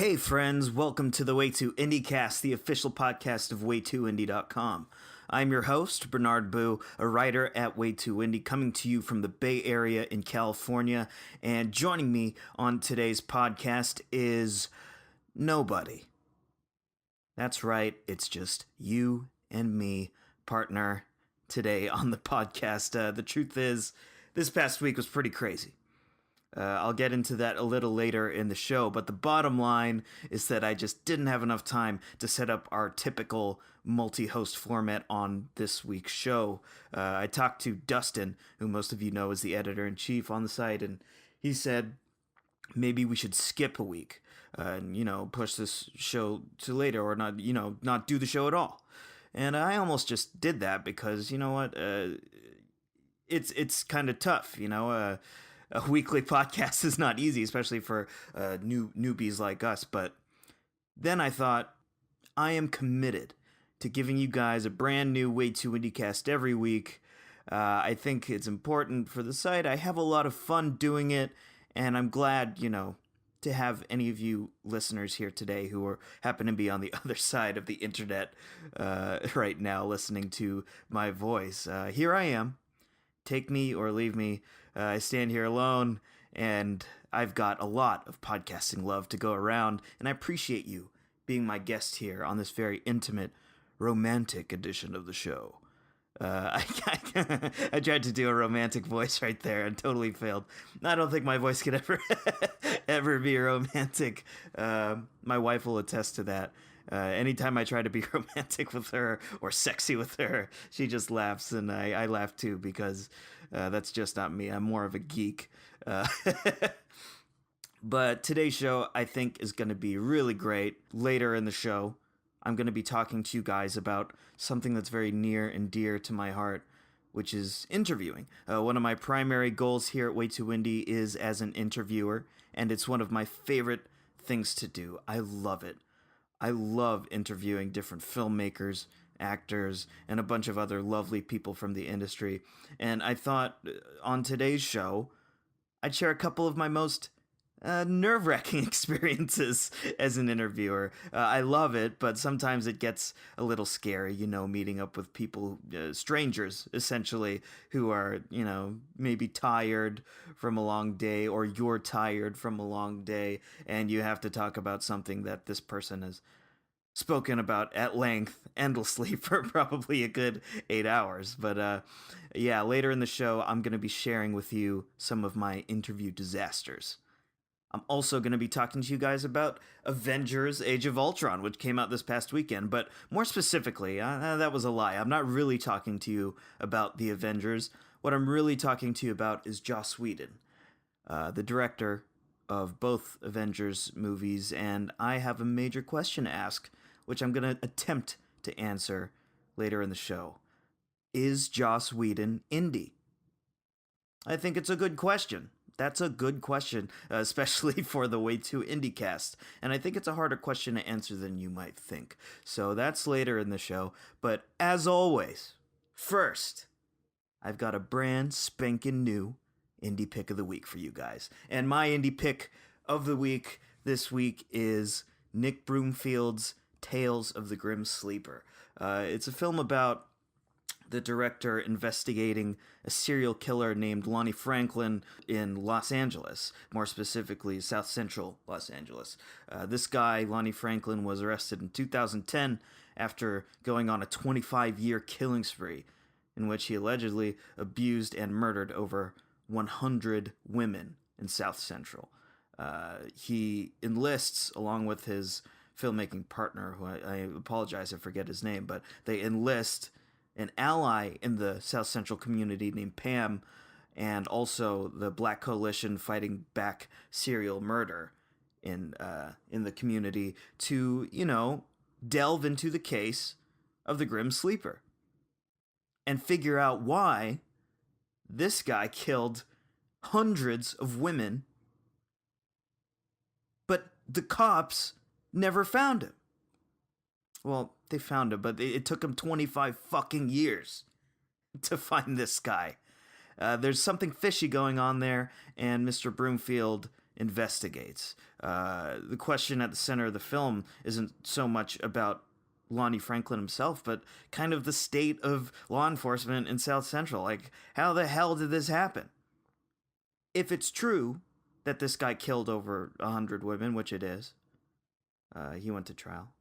Hey friends, welcome to the Way Too Indiecast, the official podcast of waytooindie.com. I'm your host, Bernard Boo, a writer at Way Too Indie, coming to you from the Bay Area in California, and joining me on today's podcast is nobody. That's right, it's just you and me, partner, today on the podcast. The truth is, this past week was pretty crazy. I'll get into that a little later in the show, but the bottom line is that I just didn't have enough time to set up our typical multi-host format on this week's show. I talked to Dustin, who most of you know is the editor-in-chief on the site, and he said maybe we should skip a week and, push this show to later or not do the show at all. And I almost just did that because, it's kind of tough, A weekly podcast is not easy, especially for newbies like us. But then I thought, I am committed to giving you guys a brand new Way Too Indiecast every week. I think it's important for the site. I have a lot of fun doing it, and I'm glad, to have any of you listeners here today who happen to be on the other side of the internet right now listening to my voice. Here I am. Take me or leave me. I stand here alone, and I've got a lot of podcasting love to go around, and I appreciate you being my guest here on this very intimate, romantic edition of the show. I tried to do a romantic voice right there and totally failed. I don't think my voice could ever be romantic. My wife will attest to that. Anytime I try to be romantic with her or sexy with her, she just laughs, and I laugh too because that's just not me. I'm more of a geek. But today's show, I think, is going to be really great. Later in the show, I'm going to be talking to you guys about something that's very near and dear to my heart, which is interviewing. One of my primary goals here at Way Too Indie is as an interviewer, and it's one of my favorite things to do. I love it. I love interviewing different filmmakers, actors, and a bunch of other lovely people from the industry. And I thought on today's show, I'd share a couple of my most nerve-wracking experiences as an interviewer. I love it, but sometimes it gets a little scary, meeting up with people, strangers, essentially, who are, maybe tired from a long day, or you're tired from a long day, and you have to talk about something that this person has spoken about at length, endlessly, for probably a good 8 hours. But later in the show, I'm going to be sharing with you some of my interview disasters. I'm also going to be talking to you guys about Avengers Age of Ultron, which came out this past weekend. But more specifically, that was a lie. I'm not really talking to you about the Avengers. What I'm really talking to you about is Joss Whedon, the director of both Avengers movies. And I have a major question to ask, which I'm going to attempt to answer later in the show. Is Joss Whedon indie? I think it's a good question. That's a good question, especially for the Way Too Indiecast. And I think it's a harder question to answer than you might think. So that's later in the show. But as always, first, I've got a brand spanking new indie pick of the week for you guys. And my indie pick of the week this week is Nick Broomfield's Tales of the Grim Sleeper. It's a film about the director investigating a serial killer named Lonnie Franklin in Los Angeles, more specifically South Central Los Angeles. This guy, Lonnie Franklin, was arrested in 2010 after going on a 25-year killing spree in which he allegedly abused and murdered over 100 women in South Central. He enlists, along with his filmmaking partner, who I apologize, I forget his name, but they enlist an ally in the South Central community named Pam, and also the Black Coalition fighting back serial murder in the community to, delve into the case of the Grim Sleeper and figure out why this guy killed hundreds of women, but the cops never found him. Well, they found him, but it took him 25 fucking years to find this guy. There's something fishy going on there, and Mr. Broomfield investigates. The question at the center of the film isn't so much about Lonnie Franklin himself, but kind of the state of law enforcement in South Central. Like, how the hell did this happen? If it's true that this guy killed over 100 women, which it is, he went to trial,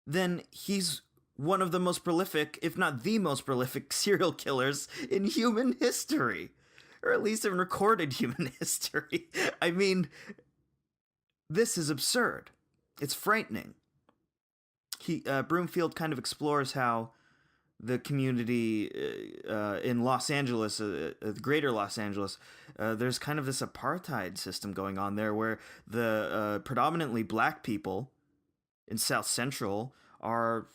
then he's one of the most prolific, if not the most prolific, serial killers in human history. Or at least in recorded human history. I mean, this is absurd. It's frightening. Broomfield kind of explores how the community in Los Angeles, greater Los Angeles, there's kind of this apartheid system going on there where the predominantly black people in South Central are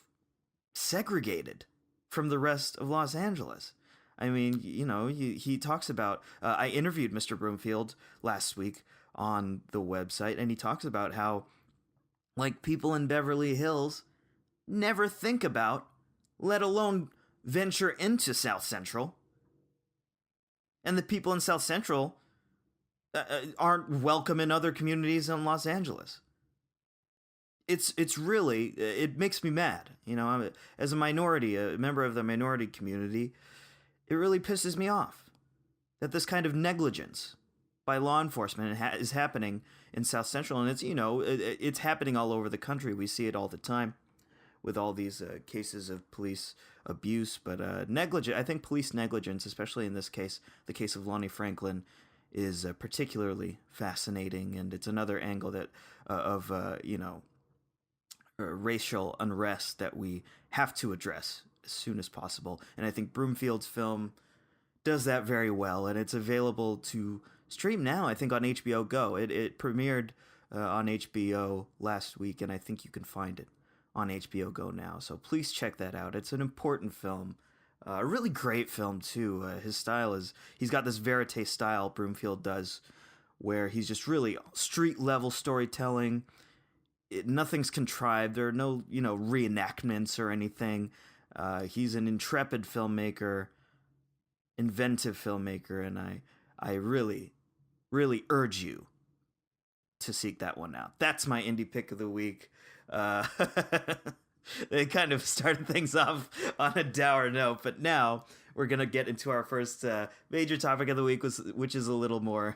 segregated from the rest of Los Angeles. I mean, he talks about, I interviewed Mr. Broomfield last week on the website, and he talks about how, like, people in Beverly Hills never think about, let alone venture into South Central. And the people in South Central aren't welcome in other communities in Los Angeles. It's really, it makes me mad. As a minority, a member of the minority community, it really pisses me off that this kind of negligence by law enforcement is happening in South Central. And it's happening all over the country. We see it all the time with all these cases of police abuse. But negligence, I think police negligence, especially in this case, the case of Lonnie Franklin, is particularly fascinating. And it's another angle that of racial unrest that we have to address as soon as possible. And I think Broomfield's film does that very well, and it's available to stream now, I think, on HBO Go. It premiered on HBO last week, and I think you can find it on HBO Go now. So please check that out. It's an important film. A really great film, too. His style he's got this verite style, Broomfield does, where he's just really street-level storytelling. Nothing's contrived. There are no, reenactments or anything. He's an intrepid filmmaker, inventive filmmaker, and I really, really urge you to seek that one out. That's my indie pick of the week. They kind of started things off on a dour note, but now we're going to get into our first major topic of the week, which is a little more,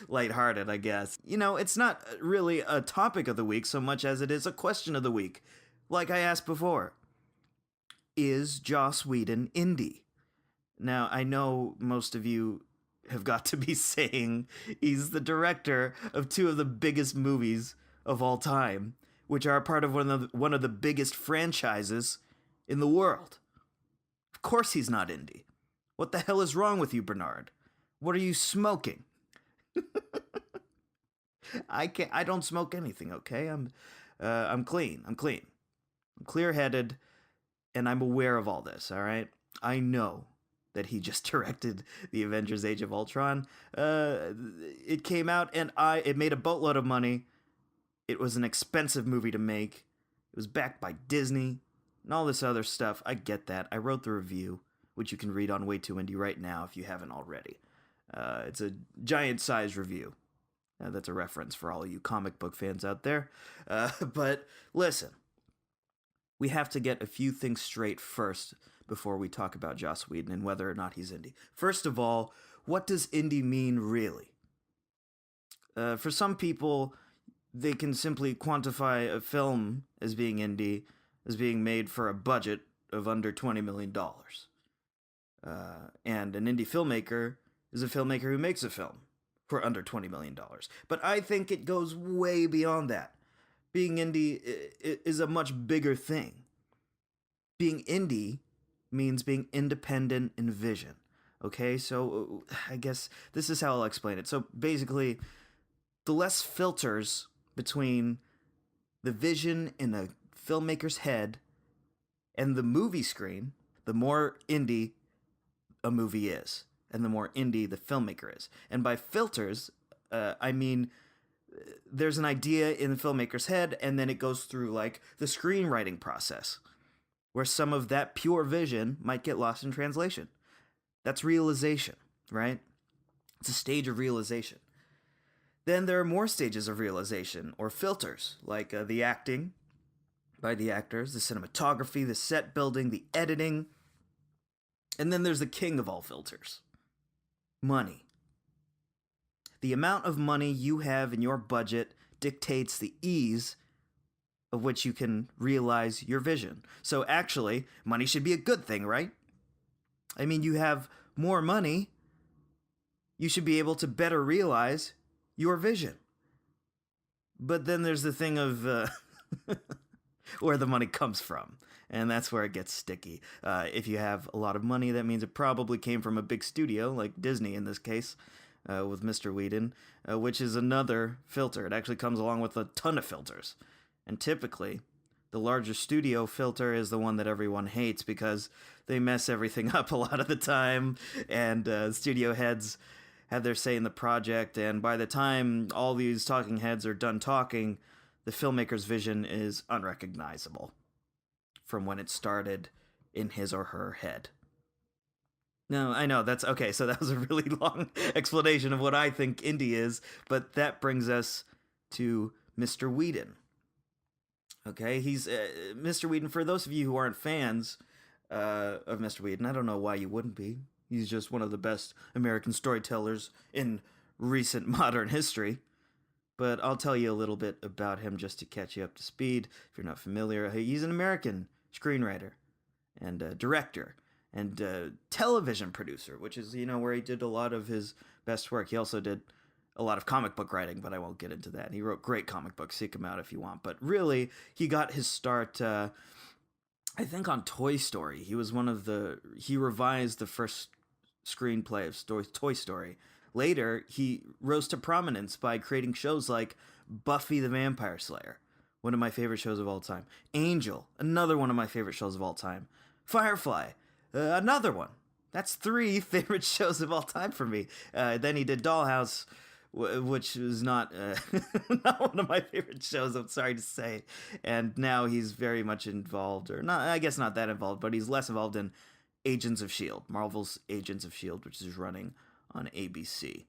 lighthearted, I guess. It's not really a topic of the week so much as it is a question of the week. Like I asked before, is Joss Whedon indie? Now, I know most of you have got to be saying he's the director of two of the biggest movies of all time, which are part of one of the biggest franchises in the world. Of course he's not indie. What the hell is wrong with you, Bernard? What are you smoking? I don't smoke anything, okay? I'm clean. I'm clear-headed, and I'm aware of all this, all right? I know that he just directed the Avengers Age of Ultron. It came out, and it made a boatload of money. It was an expensive movie to make. It was backed by Disney and all this other stuff. I get that. I wrote the review, which you can read on Way Too Indie right now if you haven't already. It's a giant-sized review. That's a reference for all of you comic book fans out there. But listen, we have to get a few things straight first before we talk about Joss Whedon and whether or not he's indie. First of all, what does indie mean really? For some people, they can simply quantify a film as being indie as being made for a budget of under $20 million. And an indie filmmaker is a filmmaker who makes a film for under $20 million. But I think it goes way beyond that. Being indie is a much bigger thing. Being indie means being independent in vision. Okay, so I guess this is how I'll explain it. So basically, the less filters between the vision in a filmmaker's head and the movie screen, the more indie a movie is, and the more indie the filmmaker is. And by filters, I mean there's an idea in the filmmaker's head, and then it goes through like the screenwriting process, where some of that pure vision might get lost in translation. That's realization, right? It's a stage of realization. Then there are more stages of realization, or filters, like the acting by the actors, the cinematography, the set building, the editing. And then there's the king of all filters, money. The amount of money you have in your budget dictates the ease of which you can realize your vision. So actually, money should be a good thing, right? I mean, you have more money, you should be able to better realize your vision. But then there's the thing of where the money comes from. And that's where it gets sticky. If you have a lot of money, that means it probably came from a big studio, like Disney in this case, with Mr. Whedon, which is another filter. It actually comes along with a ton of filters. And typically, the larger studio filter is the one that everyone hates because they mess everything up a lot of the time, and studio heads have their say in the project, and by the time all these talking heads are done talking, the filmmaker's vision is unrecognizable from when it started in his or her head. No, I know, that's okay, so that was a really long explanation of what I think indie is, but that brings us to Mr. Whedon. Okay, he's Mr. Whedon. For those of you who aren't fans of Mr. Whedon, I don't know why you wouldn't be. He's just one of the best American storytellers in recent modern history. But I'll tell you a little bit about him just to catch you up to speed. If you're not familiar, he's an American screenwriter and director and television producer, which is, where he did a lot of his best work. He also did a lot of comic book writing, but I won't get into that. He wrote great comic books. Seek him out if you want. But really, he got his start, I think, on Toy Story. He revised the first screenplay of Toy Story. Later, he rose to prominence by creating shows like Buffy the Vampire Slayer, one of my favorite shows of all time. Angel, another one of my favorite shows of all time. Firefly, another one. That's 3 favorite shows of all time for me. Then he did Dollhouse, which is not not one of my favorite shows, I'm sorry to say. And now he's very much involved, or not, I guess not that involved, but he's less involved in Agents of S.H.I.E.L.D., Marvel's Agents of S.H.I.E.L.D., which is running on ABC.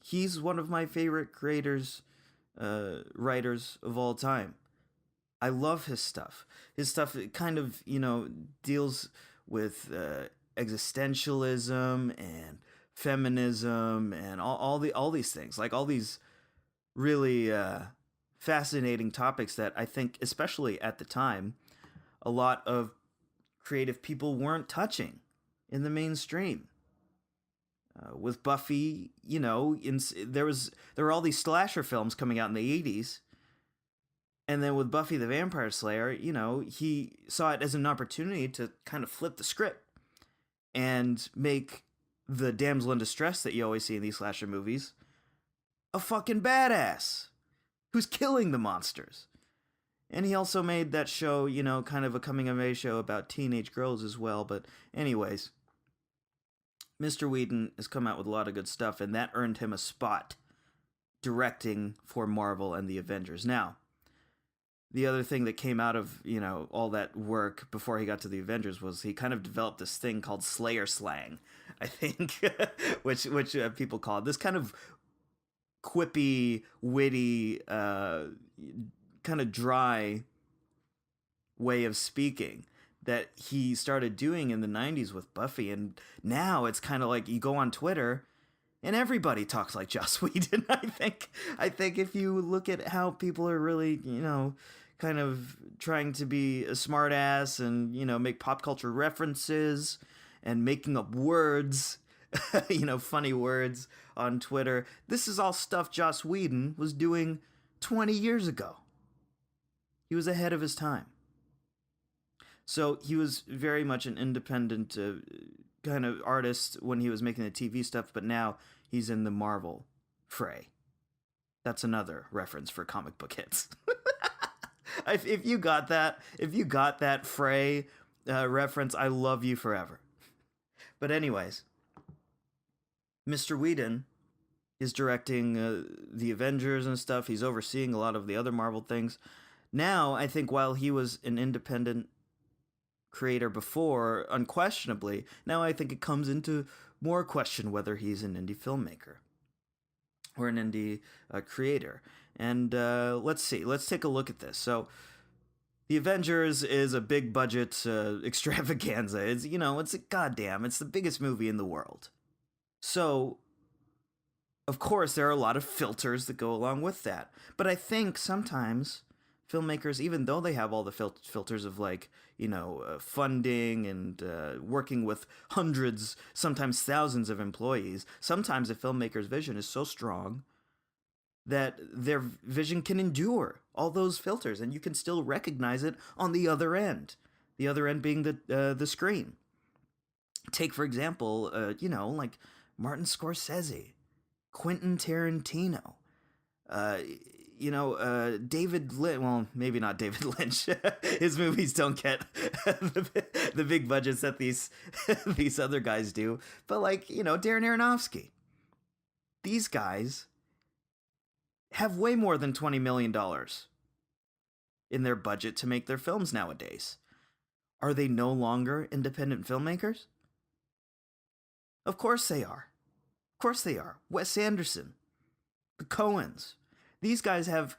He's one of my favorite creators, writers of all time. I love his stuff. His stuff kind of, deals with existentialism and feminism and all these things, like all these really fascinating topics that I think, especially at the time, a lot of creative people weren't touching in the mainstream. With Buffy, there were all these slasher films coming out in the 80s, and then with Buffy the Vampire Slayer, he saw it as an opportunity to kind of flip the script and make the damsel in distress that you always see in these slasher movies a fucking badass who's killing the monsters. And he also made that show, kind of a coming-of-age show about teenage girls as well. But anyways, Mr. Whedon has come out with a lot of good stuff, and that earned him a spot directing for Marvel and the Avengers. Now, the other thing that came out of, all that work before he got to the Avengers was he kind of developed this thing called Slayer slang, I think, which people call it. This kind of quippy, witty, kind of dry way of speaking that he started doing in the 90s with Buffy, and now it's kind of like you go on Twitter and everybody talks like Joss Whedon. I think if you look at how people are really, kind of trying to be a smart ass and, make pop culture references and making up words, funny words on Twitter, this is all stuff Joss Whedon was doing 20 years ago. He was ahead of his time. So he was very much an independent kind of artist when he was making the TV stuff, but now he's in the Marvel fray. That's another reference for comic book hits. If you got that fray reference, I love you forever. But anyways, Mr. Whedon is directing the Avengers and stuff. He's overseeing a lot of the other Marvel things. Now, I think while he was an independent creator before, unquestionably, now I think it comes into more question whether he's an indie filmmaker. or an indie creator. And let's see. Let's take a look at this. So, The Avengers is a big budget extravaganza. It's it's the biggest movie in the world. So, of course, there are a lot of filters that go along with that. But I think sometimes filmmakers, even though they have all the filters of funding and working with hundreds, sometimes thousands of employees, sometimes a filmmaker's vision is so strong that their vision can endure all those filters, and you can still recognize it on the other end. The other end being the screen. Take, for example, like Martin Scorsese, Quentin Tarantino, David Lynch. Well, maybe not David Lynch. His movies don't get the big budgets that these other guys do. But Darren Aronofsky. These guys have way more than $20 million in their budget to make their films nowadays. Are they no longer independent filmmakers? Of course they are. Of course they are. Wes Anderson, the Coens. These guys have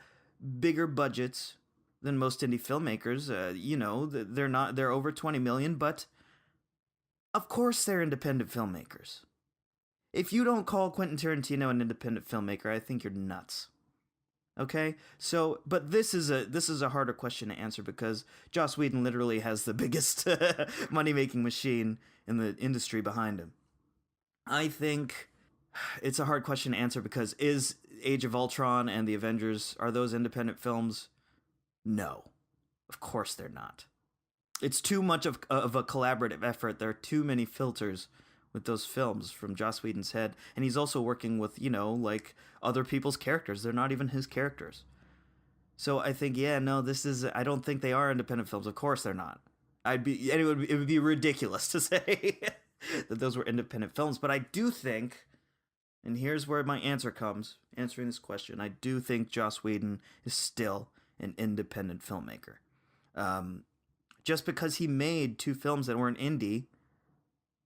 bigger budgets than most indie filmmakers. They're over 20 million, but of course they're independent filmmakers. If you don't call Quentin Tarantino an independent filmmaker, I think you're nuts. Okay, so but this is a harder question to answer because Joss Whedon literally has the biggest money-making machine in the industry behind him. I think it's a hard question to answer because is Age of Ultron and the Avengers, are those independent films? No, of course they're not. It's too much of a collaborative effort. There are too many filters with those films from Joss Whedon's head, and he's also working with other people's characters. They're not even his characters. So I think I don't think they are independent films. Of course they're not. It would be ridiculous to say that those were independent films, but I do think, and here's where my answer comes, answering this question, I do think Joss Whedon is still an independent filmmaker. Just because he made 2 films that weren't indie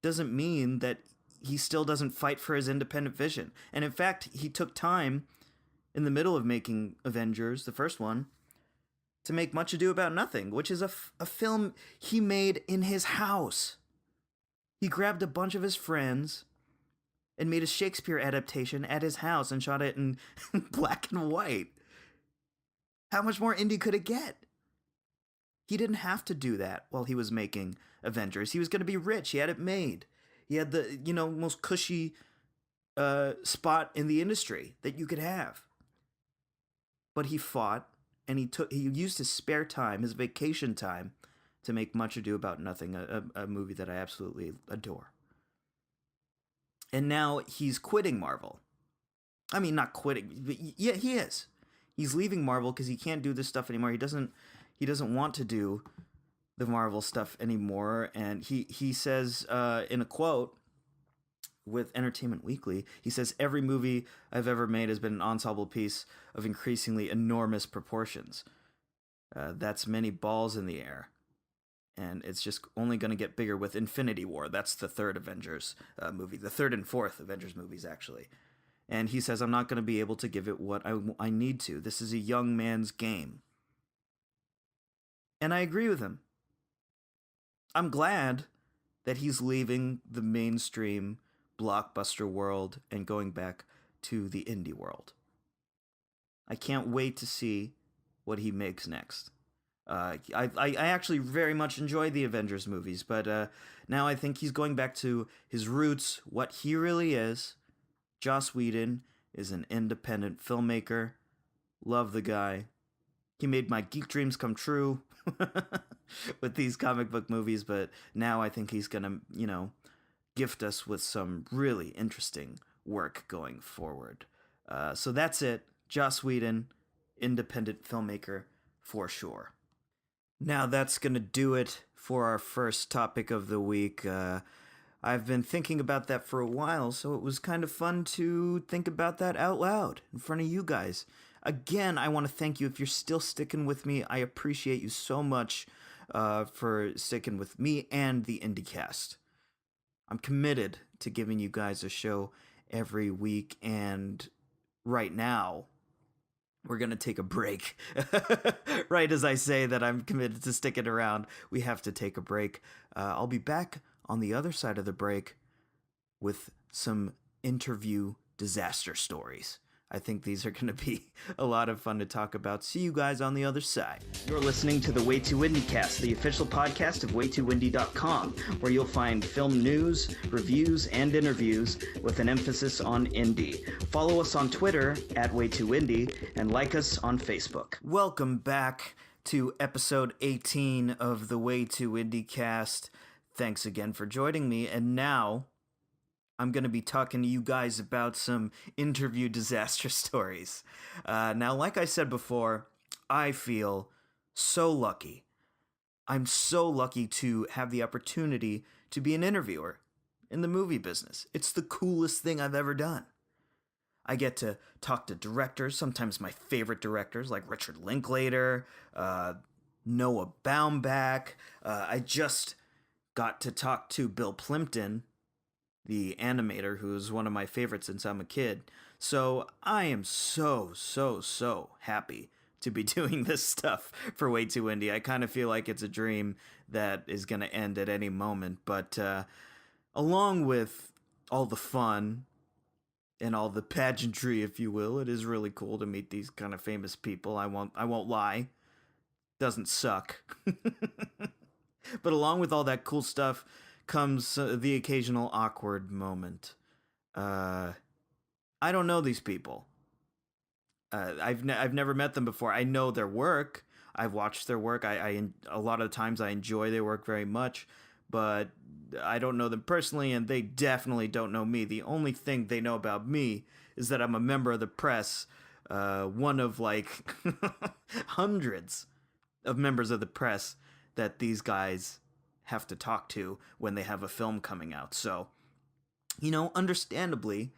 doesn't mean that he still doesn't fight for his independent vision. And in fact, he took time in the middle of making Avengers, the first one, to make Much Ado About Nothing, which is a film he made in his house. He grabbed a bunch of his friends and made a Shakespeare adaptation at his house and shot it in black and white. How much more indie could it get? He didn't have to do that while he was making Avengers. He was going to be rich. He had it made. He had the, most cushy spot in the industry that you could have. But he fought, and he used his spare time, his vacation time, to make Much Ado About Nothing, a movie that I absolutely adore. And now he's quitting Marvel. I mean, not quitting, but yeah, he is. He's leaving Marvel because he can't do this stuff anymore. He doesn't want to do the Marvel stuff anymore. And he says in a quote with Entertainment Weekly, he says, "Every movie I've ever made has been an ensemble piece of increasingly enormous proportions. That's many balls in the air. And it's just only going to get bigger with Infinity War." That's the third Avengers movie. The third and fourth Avengers movies, actually. And he says, "I'm not going to be able to give it what I need to. This is a young man's game." And I agree with him. I'm glad that he's leaving the mainstream blockbuster world and going back to the indie world. I can't wait to see what he makes next. I actually very much enjoy the Avengers movies, but now I think he's going back to his roots, what he really is. Joss Whedon is an independent filmmaker. Love the guy. He made my geek dreams come true with these comic book movies, but now I think he's gonna, gift us with some really interesting work going forward. So that's it. Joss Whedon, independent filmmaker for sure. Now that's going to do it for our first topic of the week. I've been thinking about that for a while, so it was kind of fun to think about that out loud in front of you guys. Again, I want to thank you if you're still sticking with me. I appreciate you so much for sticking with me and the Indiecast. I'm committed to giving you guys a show every week, and right now, we're going to take a break. Right as I say that I'm committed to sticking around, we have to take a break. I'll be back on the other side of the break with some interview disaster stories. I think these are going to be a lot of fun to talk about. See you guys on the other side. You're listening to the Way Too Indiecast, the official podcast of WayTooIndie.com, where you'll find film news, reviews, and interviews with an emphasis on indie. Follow us on Twitter at Way2Indie and like us on Facebook. Welcome back to episode 18 of the Way Too Indiecast. Thanks again for joining me, and now I'm going to be talking to you guys about some interview disaster stories. Now, like I said before, I feel so lucky. I'm so lucky to have the opportunity to be an interviewer in the movie business. It's the coolest thing I've ever done. I get to talk to directors, sometimes my favorite directors like Richard Linklater, Noah Baumbach. I just got to talk to Bill Plimpton, the animator, who is one of my favorites since I'm a kid. So I am so happy to be doing this stuff for Way Too Indie. I kind of feel like it's a dream that is going to end at any moment. But along with all the fun and all the pageantry, if you will, it is really cool to meet these kind of famous people. I won't lie. Doesn't suck. But along with all that cool stuff comes the occasional awkward moment. I don't know these people. I've never met them before. I know their work. I've watched their work. I a lot of times I enjoy their work very much, but I don't know them personally, and they definitely don't know me. The only thing they know about me is that I'm a member of the press, one of like hundreds of members of the press that these guys have to talk to when they have a film coming out. So, understandably,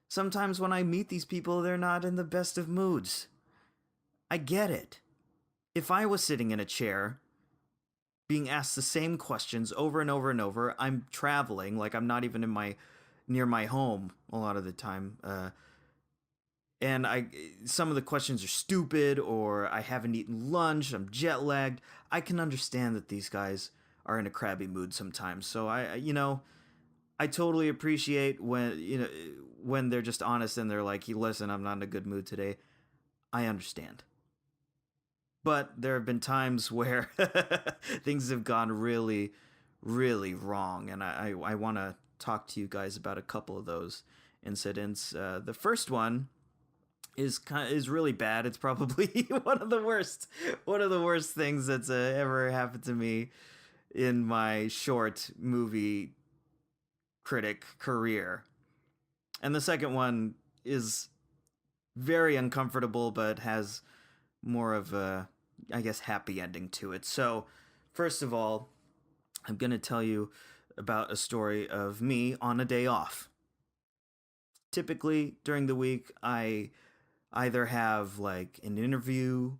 sometimes when I meet these people, they're not in the best of moods. I get it. If I was sitting in a chair being asked the same questions over and over and over, I'm traveling, like I'm not even near my home a lot of the time, and some of the questions are stupid, or I haven't eaten lunch, I'm jet lagged. I can understand that these guys are in a crabby mood sometimes. So I totally appreciate when they're just honest and they're like, listen, I'm not in a good mood today. I understand. But there have been times where things have gone really, really wrong, and I want to talk to you guys about a couple of those incidents. The first one is really bad. It's probably one of the worst things that's ever happened to me in my short movie critic career. And the second one is very uncomfortable, but has more of a, I guess, happy ending to it. So, first of all, I'm going to tell you about a story of me on a day off. Typically, during the week, I either have like an interview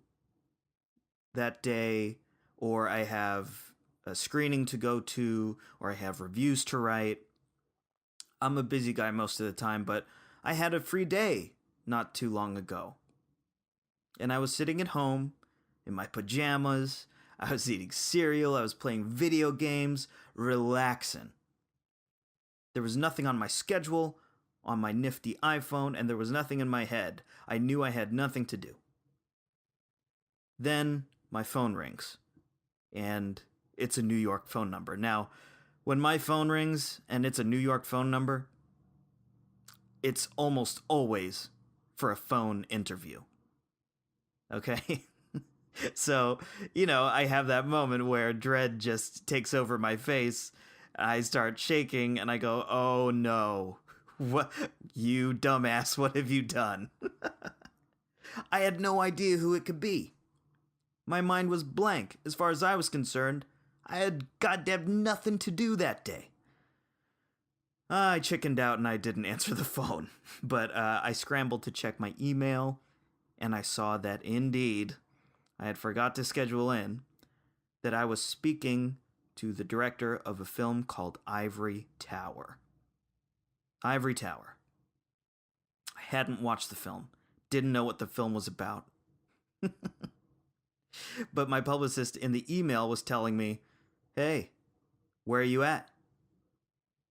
that day, or I have a screening to go to, or I have reviews to write. I'm a busy guy most of the time, but I had a free day not too long ago. And I was sitting at home in my pajamas. I was eating cereal. I was playing video games, relaxing. There was nothing on my schedule, on my nifty iPhone, and there was nothing in my head. I knew I had nothing to do. Then my phone rings, and it's a New York phone number. Now, when my phone rings and it's a New York phone number, it's almost always for a phone interview. Okay? So, I have that moment where dread just takes over my face. I start shaking and I go, oh no. What, you dumbass, what have you done? I had no idea who it could be. My mind was blank. As far as I was concerned, I had goddamn nothing to do that day. I chickened out and I didn't answer the phone. But I scrambled to check my email, and I saw that indeed I had forgot to schedule in that I was speaking to the director of a film called Ivory Tower. Ivory Tower. I hadn't watched the film, didn't know what the film was about. But my publicist in the email was telling me, hey, where are you at?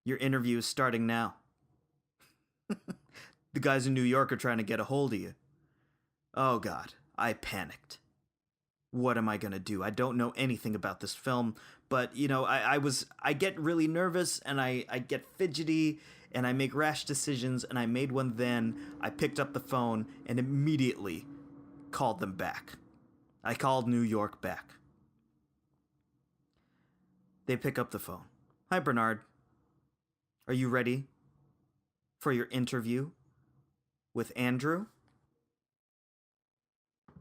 Your interview is starting now. The guys in New York are trying to get a hold of you. Oh God, I panicked. What am I gonna do? I don't know anything about this film, but I get really nervous and I get fidgety and I make rash decisions, and I made one then. I picked up the phone and immediately called them back. I called New York back. They pick up the phone. Hi, Bernard. Are you ready for your interview with Andrew?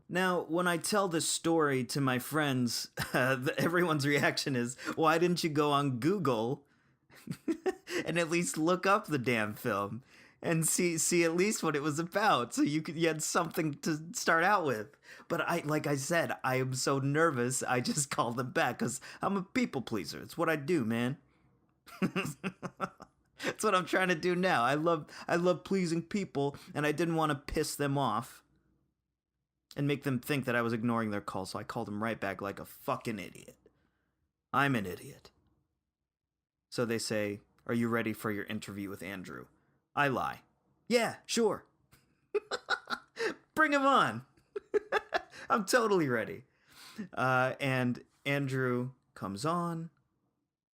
Now, when I tell this story to my friends, everyone's reaction is, why didn't you go on Google and at least look up the damn film and see at least what it was about, so you had something to start out with? But like I said, I am so nervous, I just called them back because I'm a people pleaser. It's what I do, man. That's what I'm trying to do now. I love pleasing people, and I didn't want to piss them off and make them think that I was ignoring their call, so I called them right back like a fucking idiot. I'm an idiot. So they say, are you ready for your interview with Andrew? I lie. Yeah, sure. Bring him on. I'm totally ready. And Andrew comes on.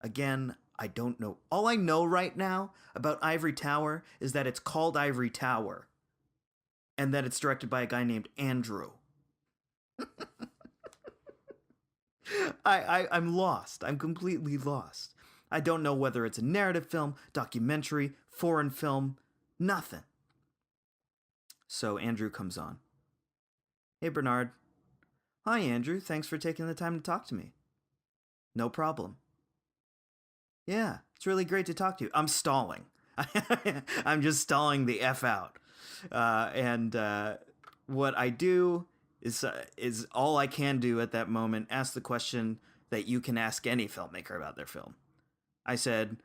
Again, I don't know. All I know right now about Ivory Tower is that it's called Ivory Tower, and that it's directed by a guy named Andrew. I'm lost. I'm completely lost. I don't know whether it's a narrative film, documentary, foreign film, nothing. So Andrew comes on. Hey, Bernard. Hi, Andrew. Thanks for taking the time to talk to me. No problem. Yeah, it's really great to talk to you. I'm stalling. I'm just stalling the F out. And what I do is all I can do at that moment, ask the question that you can ask any filmmaker about their film. I said,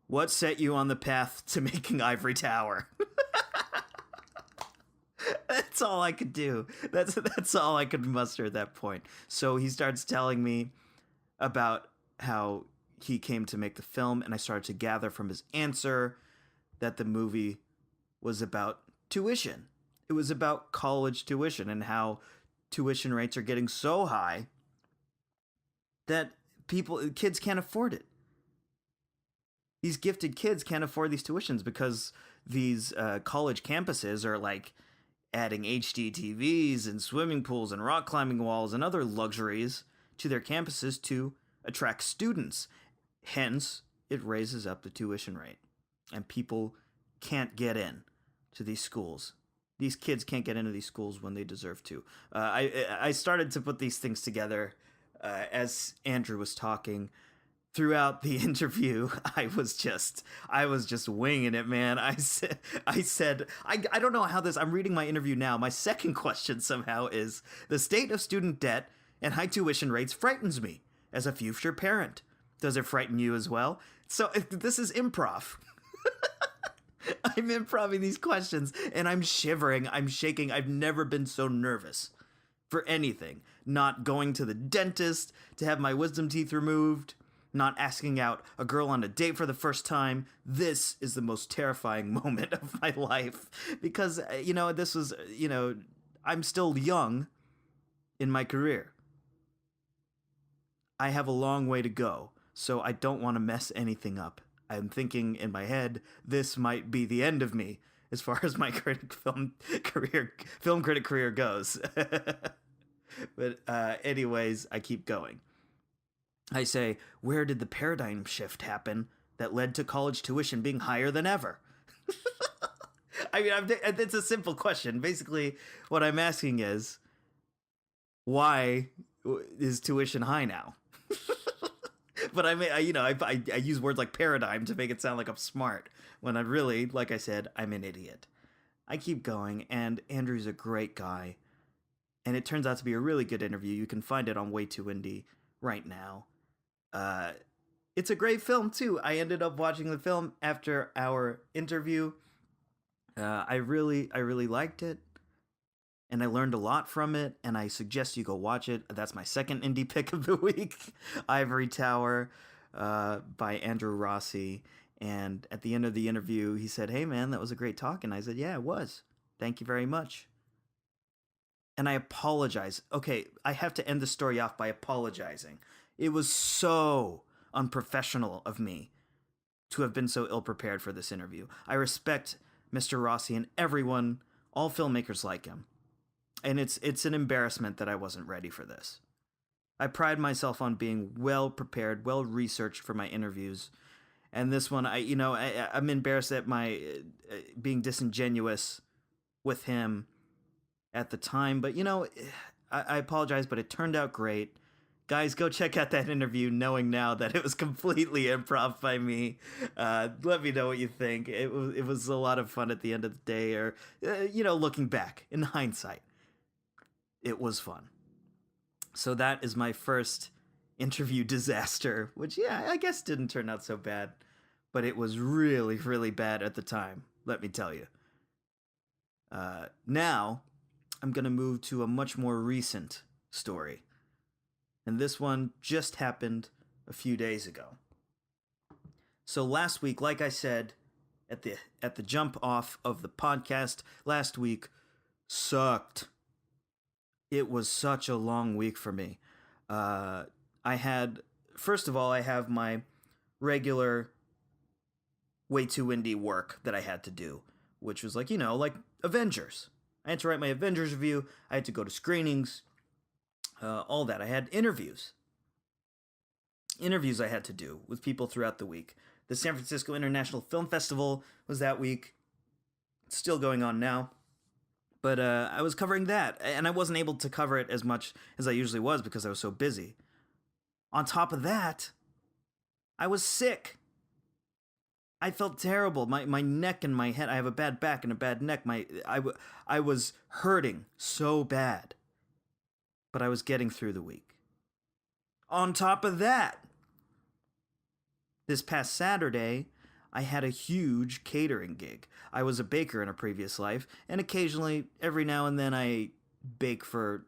what set you on the path to making Ivory Tower? That's all I could do. That's all I could muster at that point. So he starts telling me about how he came to make the film, and I started to gather from his answer that the movie was about tuition. It was about college tuition and how tuition rates are getting so high that kids can't afford it. These gifted kids can't afford these tuitions because these college campuses are like adding HD TVs and swimming pools and rock climbing walls and other luxuries to their campuses to attract students. Hence, it raises up the tuition rate, and people can't get in to these schools. These kids can't get into these schools when they deserve to. I started to put these things together as Andrew was talking. Throughout the interview, I was just winging it, man. I said, I don't know how this. I'm reading my interview now. My second question somehow is, the state of student debt and high tuition rates frightens me as a future parent. Does it frighten you as well? So this is improv. I'm improvising these questions, and I'm shivering. I'm shaking. I've never been so nervous for anything. Not going to the dentist to have my wisdom teeth removed. Not asking out a girl on a date for the first time. This is the most terrifying moment of my life. Because, this was, I'm still young in my career. I have a long way to go, so I don't want to mess anything up. I'm thinking in my head, this might be the end of me as far as my film critic career goes. But anyways, I keep going. I say, where did the paradigm shift happen that led to college tuition being higher than ever? I mean, it's a simple question. Basically, what I'm asking is, why is tuition high now? But I use words like paradigm to make it sound like I'm smart, when I really, like I said, I'm an idiot. I keep going, and Andrew's a great guy, and it turns out to be a really good interview. You can find it on Way Too Indie right now. It's a great film, too. I ended up watching the film after our interview, I really liked it, and I learned a lot from it, and I suggest you go watch it. That's my second indie pick of the week, Ivory Tower, by Andrew Rossi. And at the end of the interview, he said, "Hey man, that was a great talk," and I said, "Yeah, it was. Thank you very much." And I apologize. Okay, I have to end the story off by apologizing. It was so unprofessional of me to have been so ill prepared for this interview. I respect Mr. Rossi and everyone, all filmmakers like him. And it's an embarrassment that I wasn't ready for this. I pride myself on being well prepared, well researched for my interviews. And this one, I'm embarrassed at my being disingenuous with him at the time. But I apologize, but it turned out great. Guys, go check out that interview, knowing now that it was completely improv by me. Let me know what you think. It was a lot of fun at the end of the day, or looking back in hindsight, it was fun. So that is my first interview disaster, which I guess didn't turn out so bad, but it was really, really bad at the time. Let me tell you. Now, I'm gonna move to a much more recent story. And this one just happened a few days ago. So last week, like I said at the jump off of the podcast, last week sucked. It was such a long week for me. First of all, I have my regular Way Too Indie work that I had to do, which was like Avengers. I had to write my Avengers review. I had to go to screenings. All that. I had interviews. I had to do with people throughout the week. The San Francisco International Film Festival was that week. It's still going on now. But I was covering that, and I wasn't able to cover it as much as I usually was because I was so busy. On top of that, I was sick. I felt terrible. My neck and my head, I have a bad back and a bad neck. I was hurting so bad. But I was getting through the week. On top of that, this past Saturday, I had a huge catering gig. I was a baker in a previous life, and occasionally, every now and then, I bake for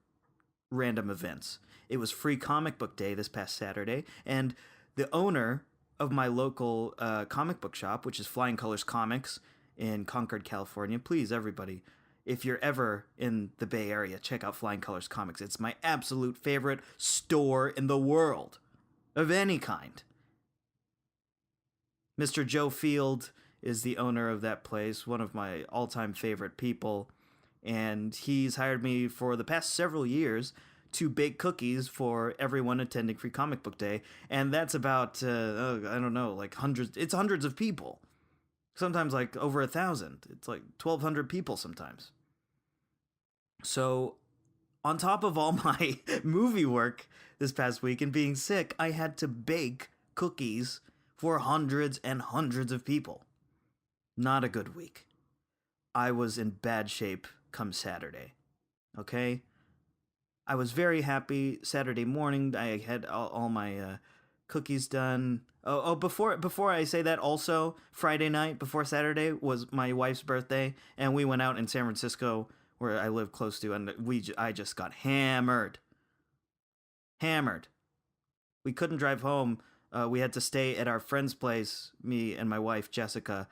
random events. It was Free Comic Book Day this past Saturday, and the owner of my local comic book shop, which is Flying Colors Comics in Concord, California, please, everybody, if you're ever in the Bay Area, check out Flying Colors Comics. It's my absolute favorite store in the world, of any kind. Mr. Joe Field is the owner of that place, one of my all-time favorite people, and he's hired me for the past several years to bake cookies for everyone attending Free Comic Book Day, and that's about, it's hundreds of people. Sometimes like over 1,000. It's like 1,200 people sometimes. So, on top of all my movie work this past week and being sick, I had to bake cookies for hundreds and hundreds of people. Not a good week. I was in bad shape come Saturday. Okay? I was very happy Saturday morning. I had all my cookies done. Before I say that, also, Friday night before Saturday was my wife's birthday, and we went out in San Francisco, where I live close to, and I just got hammered. We couldn't drive home. We had to stay at our friend's place. Me and my wife, Jessica,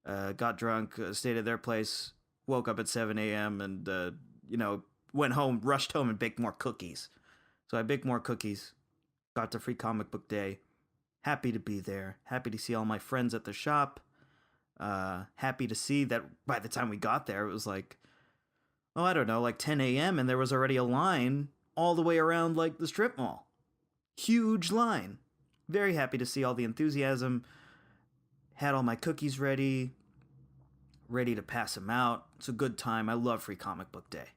got drunk, stayed at their place, woke up at 7 a.m., and, went home, rushed home, and baked more cookies. So I baked more cookies, got to Free Comic Book Day. Happy to be there. Happy to see all my friends at the shop. Happy to see that by the time we got there, it was like, I don't know, like 10 a.m., and there was already a line all the way around, like, the strip mall. Huge line. Very happy to see all the enthusiasm. Had all my cookies ready to pass them out. It's a good time. I love Free Comic Book Day.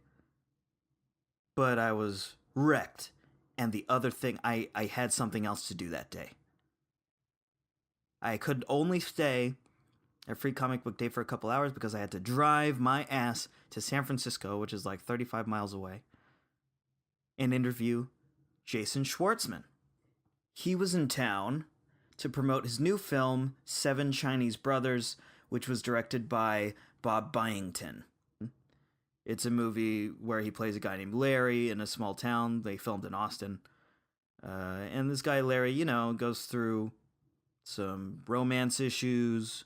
But I was wrecked. And the other thing, I had something else to do that day. I could only stay at Free Comic Book Day for a couple hours because I had to drive my ass to San Francisco, which is like 35 miles away, and interview Jason Schwartzman. He was in town to promote his new film, Seven Chinese Brothers, which was directed by Bob Byington. It's a movie where he plays a guy named Larry in a small town. They filmed in Austin. And this guy, Larry, goes through some romance issues,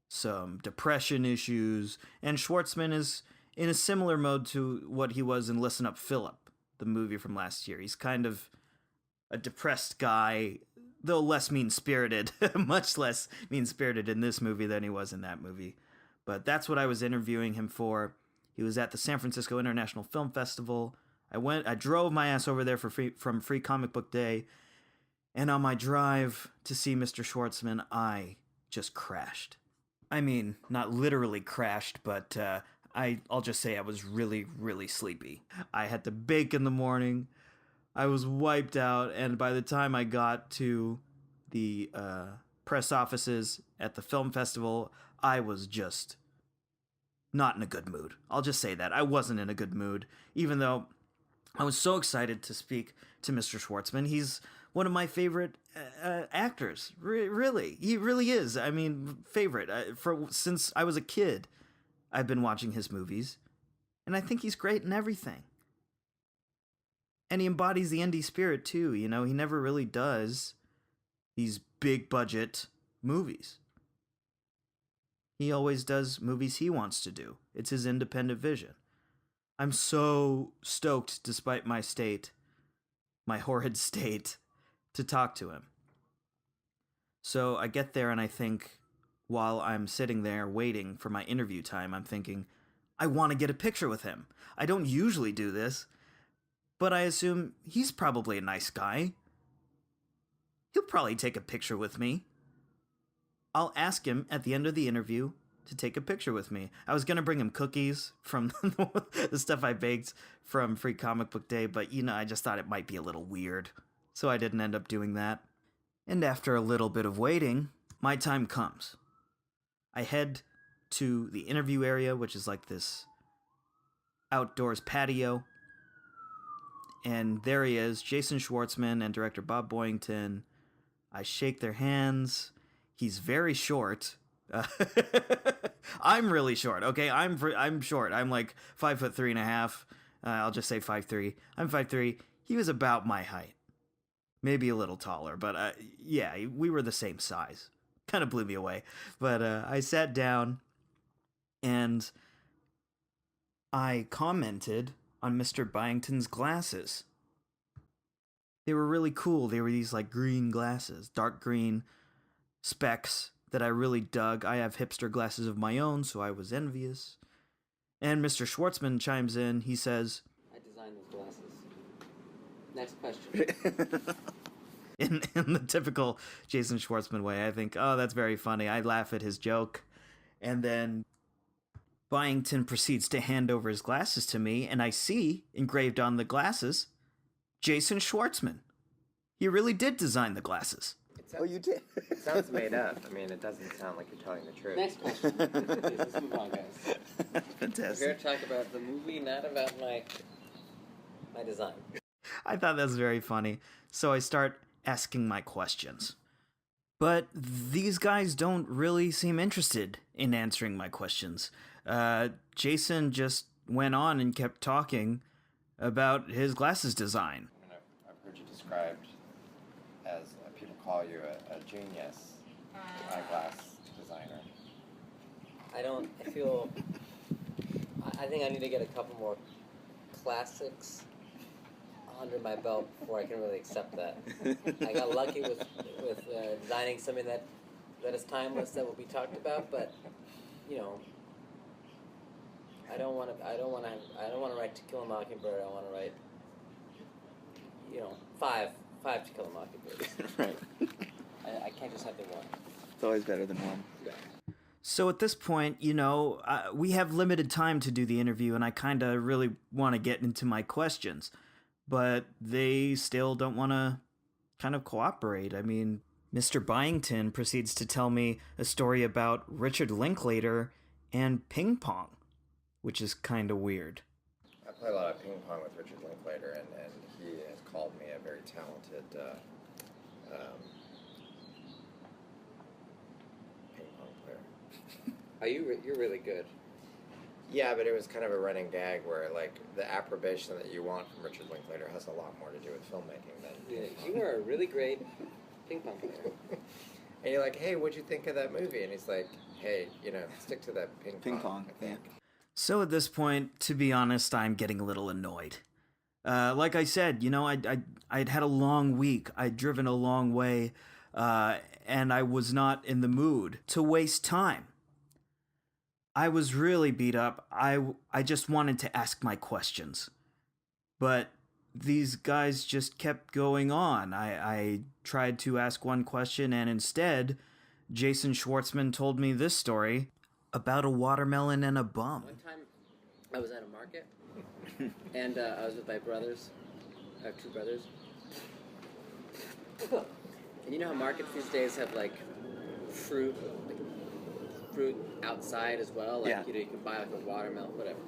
some depression issues, and Schwartzman is in a similar mode to what he was in Listen Up, Philip, the movie from last year. He's kind of a depressed guy, though less mean-spirited, much less mean-spirited in this movie than he was in that movie. But that's what I was interviewing him for. He was at the San Francisco International Film Festival. I drove my ass over there from Free Comic Book Day, and on my drive to see Mr. Schwartzman, I just crashed. I mean, not literally crashed, but I'll just say I was really, really sleepy. I had to bake in the morning. I was wiped out, and by the time I got to the press offices at the film festival, I was just not in a good mood. I'll just say that. I wasn't in a good mood, even though I was so excited to speak to Mr. Schwartzman. He's one of my favorite actors. Really. He really is. I mean, favorite. Since I was a kid, I've been watching his movies, and I think he's great in everything. And he embodies the indie spirit, too. He never really does these big-budget movies. He always does movies he wants to do. It's his independent vision. I'm so stoked, despite my horrid state, to talk to him. So I get there and I think, while I'm sitting there waiting for my interview time, I'm thinking, I want to get a picture with him. I don't usually do this, but I assume he's probably a nice guy. He'll probably take a picture with me. I'll ask him at the end of the interview to take a picture with me. I was going to bring him cookies from the stuff I baked from Free Comic Book Day, but I just thought it might be a little weird, so I didn't end up doing that. And after a little bit of waiting, my time comes. I head to the interview area, which is like this outdoors patio, and there he is, Jason Schwartzman and director Bob Byington. I shake their hands. He's very short. I'm really short. Okay, I'm short. I'm like 5'3.5". I'll just say 5'3". I'm 5'3". He was about my height, maybe a little taller, but yeah, we were the same size. Kind of blew me away. But I sat down and I commented on Mr. Byington's glasses. They were really cool. They were these like green glasses, dark green specs that I really dug. I have hipster glasses of my own, so I was envious. And Mr. Schwartzman chimes in. He says, I designed those glasses. Next question. in the typical Jason Schwartzman way, I think, oh, that's very funny. I laugh at his joke. And then Byington proceeds to hand over his glasses to me, and I see, engraved on the glasses, Jason Schwartzman. He really did design the glasses. Oh, you did? It sounds made up. I mean, it doesn't sound like you're telling the truth. Next question. Let's move on, guys. Fantastic. We're here to talk about the movie, not about my design. I thought that was very funny. So I start asking my questions. But these guys don't really seem interested in answering my questions. Jason just went on and kept talking about his glasses design. I mean, I've heard you described as, people call you a genius eyeglass designer. I think I need to get a couple more classics under my belt before I can really accept that. I got lucky with designing something that is timeless, that will be talked about, but I don't want to write To Kill a Mockingbird. I want to write five To Kill a Mockingbird. Right. I can't just have the one. It's always better than one. Yeah. So at this point, we have limited time to do the interview, and I kind of really want to get into my questions. But they still don't want to kind of cooperate. I mean, Mr. Byington proceeds to tell me a story about Richard Linklater and ping pong, which is kind of weird. I play a lot of ping pong with Richard Linklater, and he has called me a very talented ping pong player. Oh, you're really good. Yeah, but it was kind of a running gag where, like, the approbation that you want from Richard Linklater has a lot more to do with filmmaking than... Yeah, you are a really great ping pong player. And you're like, hey, what'd you think of that movie? And he's like, hey, stick to that ping pong, I think. So at this point, to be honest, I'm getting a little annoyed. Like I said, I'd had a long week. I'd driven a long way, and I was not in the mood to waste time. I was really beat up. I just wanted to ask my questions. But these guys just kept going on. I tried to ask one question, and instead, Jason Schwartzman told me this story about a watermelon and a bum. One time, I was at a market, and I was with my brothers. I have two brothers. And you know how markets these days have, like, fruit outside as well? Like, Yeah. you can buy, like, a watermelon, whatever.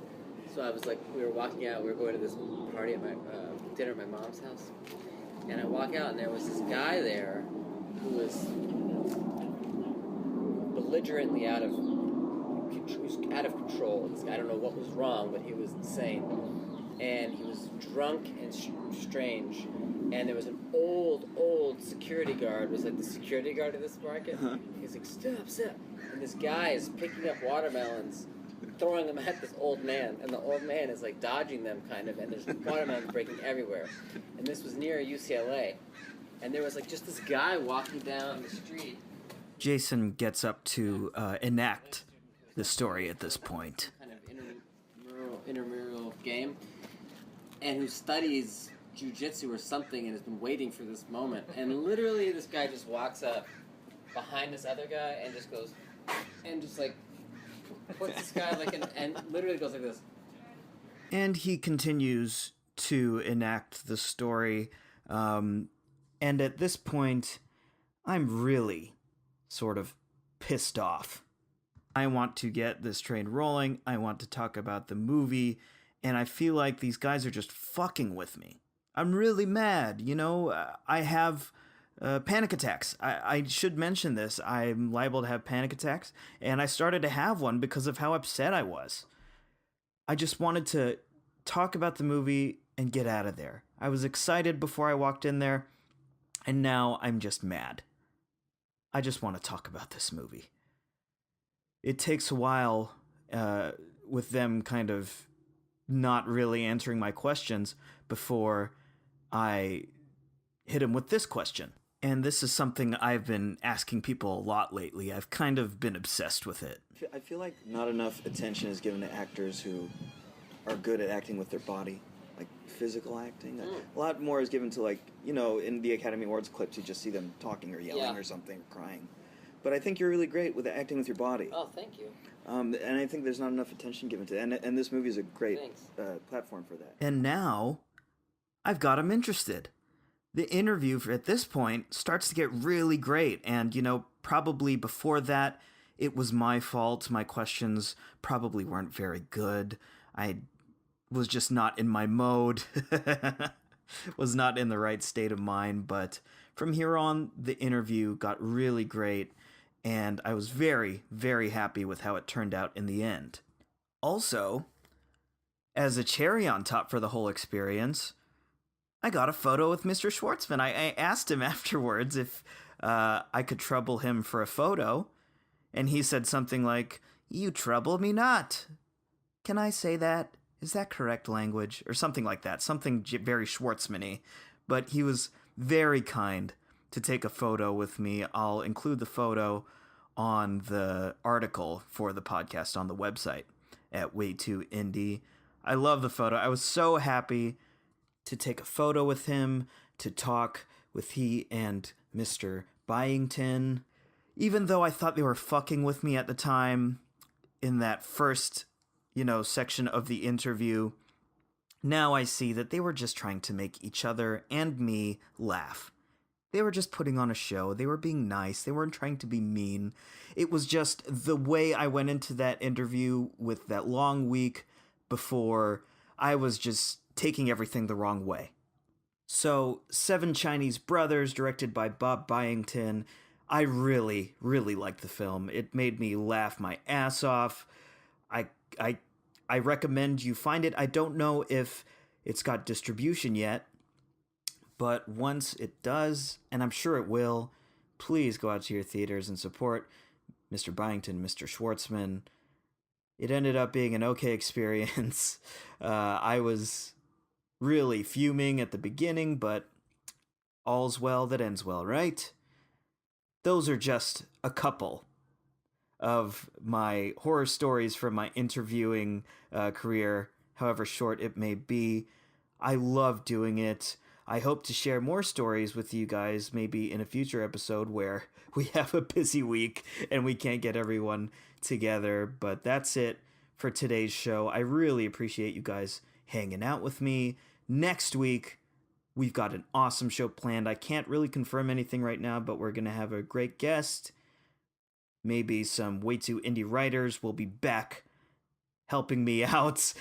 So I was like, we were walking out, we were going to this party at my, dinner at my mom's house. And I walk out, and there was this guy there who was belligerently out of control. I don't know what was wrong, but he was insane. And he was drunk and strange. And there was an old security guard, was like the security guard of this market. Uh-huh. He's like, stop. And this guy is picking up watermelons, throwing them at this old man. And the old man is like dodging them kind of, and there's watermelons breaking everywhere. And this was near UCLA. And there was like just this guy walking down the street. Jason gets up to enact the story at this point. Kind of intramural game, and who studies jiu-jitsu or something and has been waiting for this moment. And literally this guy just walks up behind this other guy and just goes, and just like puts this guy like and literally goes like this. And he continues to enact the story. And at this point, I'm really sort of pissed off. I want to get this train rolling. I want to talk about the movie. And I feel like these guys are just fucking with me. I'm really mad. I have panic attacks. I should mention this. I'm liable to have panic attacks. And I started to have one because of how upset I was. I just wanted to talk about the movie and get out of there. I was excited before I walked in there. And now I'm just mad. I just want to talk about this movie. It takes a while with them kind of not really answering my questions before I hit him with this question. And this is something I've been asking people a lot lately. I've kind of been obsessed with it. I feel like not enough attention is given to actors who are good at acting with their body, like physical acting. A lot more is given to, like, in the Academy Awards clips, you just see them talking or yelling or something, or crying. But I think you're really great with acting with your body. Oh, thank you. And I think there's not enough attention given to it. And this movie is a great platform for that. And now, I've got him interested. The interview at this point starts to get really great. And, probably before that, it was my fault. My questions probably weren't very good. I was just not in my mode. Was not in the right state of mind. But from here on, the interview got really great. And I was very, very happy with how it turned out in the end. Also, as a cherry on top for the whole experience, I got a photo with Mr. Schwartzman. I asked him afterwards if I could trouble him for a photo, and he said something like, "You trouble me not." Can I say that? Is that correct language? Or something like that. Something very Schwartzman-y. But he was very kind to take a photo with me. I'll include the photo on the article for the podcast on the website at Way Too Indie. I love the photo. I was so happy to take a photo with him, to talk with he and Mr. Byington. Even though I thought they were fucking with me at the time in that first, section of the interview, now I see that they were just trying to make each other and me laugh. They were just putting on a show. They were being nice. They weren't trying to be mean. It was just the way I went into that interview with that long week before. I was just taking everything the wrong way. So, Seven Chinese Brothers, directed by Bob Byington. I really, really liked the film. It made me laugh my ass off. I, I, I recommend you find it. I don't know if it's got distribution yet, but once it does, and I'm sure it will, please go out to your theaters and support Mr. Byington, Mr. Schwartzman. It ended up being an okay experience. I was really fuming at the beginning, but all's well that ends well, right? Those are just a couple of my horror stories from my interviewing career, however short it may be. I love doing it. I hope to share more stories with you guys, maybe in a future episode where we have a busy week and we can't get everyone together. But that's it for today's show. I really appreciate you guys hanging out with me. Next week, we've got an awesome show planned. I can't really confirm anything right now, but we're going to have a great guest. Maybe some Way Too Indie writers will be back helping me out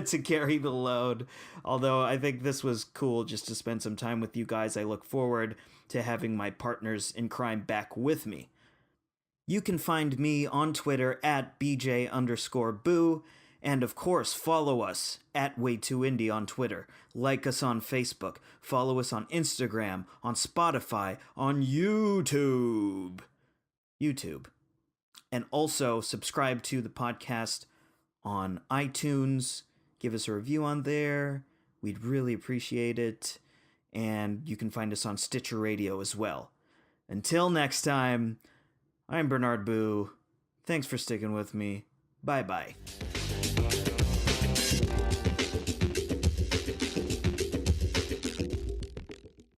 to carry the load. Although I think this was cool just to spend some time with you guys. I look forward to having my partners in crime back with me. You can find me on Twitter at BJ_Boo. And of course, follow us at Way Too Indie on Twitter. Like us on Facebook. Follow us on Instagram, on Spotify, on YouTube. And also subscribe to the podcast on iTunes. Give us a review on there. We'd really appreciate it. And you can find us on Stitcher Radio as well. Until next time, I'm Bernard Boo. Thanks for sticking with me. Bye-bye.